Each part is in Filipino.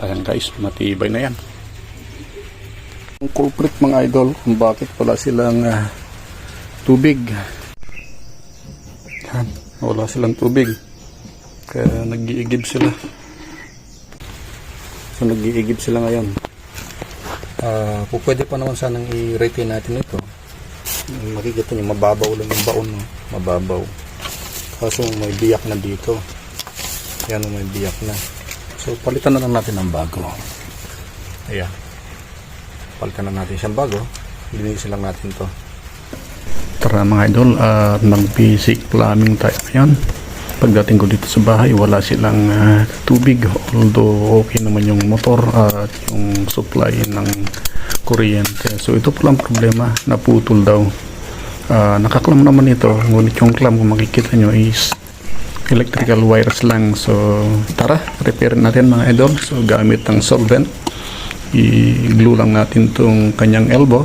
Ayan guys, matibay na yan. Ang culprit mga idol kung bakit wala silang tubig. Yan, wala silang tubig. Kaya nag-iigib sila. So nag-iigib sila ngayon. Pwede pa naman sanang i-retain natin ito. Makikita nyo, mababaw lang yung baon. No? Mababaw. Kaso may biyak na dito. Yan, may biyak na. So palitan na lang natin ng bago. Ayan. Palitan na natin siyang bago. Linisin lang natin to. Tara mga idol, nag-basic plumbing tayo ngayon. Pagdating ko dito sa bahay, wala silang tubig. Although okay naman yung motor at yung supply ng kuryente. So ito pala ang problema, naputol daw. Nakaklam naman ito, ngunit yung clamp kung makikita nyo is electrical wires lang. So tara, repair natin mga idol. So gamit ang solvent, i-glue lang natin tong kanyang elbow.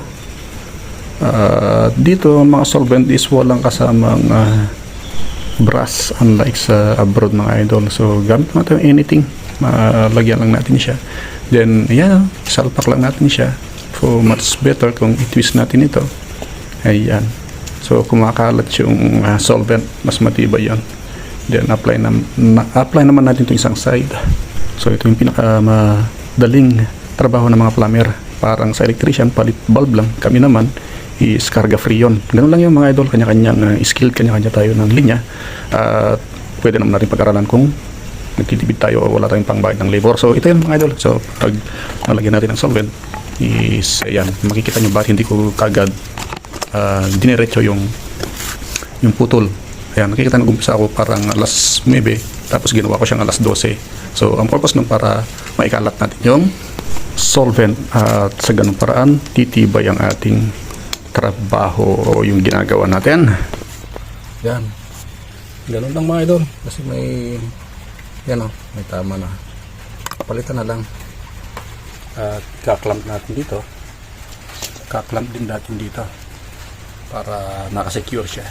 Dito mga solvent is walang kasamang brass, unlike sa abroad mga idol. So gamit natin anything, lagyan lang natin siya. Then ayan, salpak lang natin siya. So much better kung i-twist natin ito. Ayan, so kumakalat yung solvent, mas matibay yan. Then apply naman natin itong isang side. So ito yung pinaka madaling trabaho ng mga plumber. Parang sa electrician, palit bulb lang. Kami naman is carga free yun. Ganun lang yung mga idol, kanya-kanyang skill, kanya-kanya tayo ng linya. At pwede naman natin pag-aralan kung nagtitipid tayo o wala tayong pangbayad ng labor. So ito yun mga idol. So pag nalagyan natin ng solvent is ayan, makikita nyo ba hindi ko kagad diniretso yung putol. Ayan, nakikita nag-umpisa ako parang alas 9, tapos ginawa ko siyang alas 12. So, ang purpose nun para maikalat natin yung solvent at sa ganung paraan, titibay ang ating trabaho o yung ginagawa natin. Yan. Ganun lang mga idol. Kasi may, yan o, may tama na. Palitan na lang. At kaklamp natin dito. Kaklamp din natin dito. Para nakasecure siya.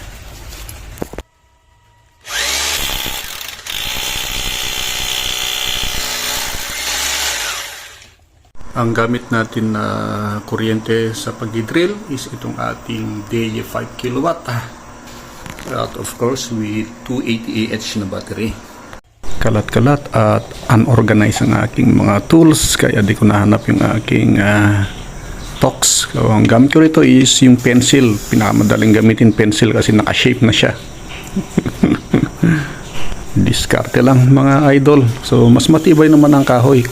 Ang gamit natin na kuryente sa pag-drill is itong ating DAE 5 kilowatt. At of course with 280 Ah na battery. Kalat-kalat at unorganized ang aking mga tools, kaya di ko nahanap yung aking tox. So, ang gamit ko rito is yung pencil. Pinakamadaling gamitin pencil kasi naka-shape na siya. Diskarte lang mga idol. So mas matibay naman ang kahoy.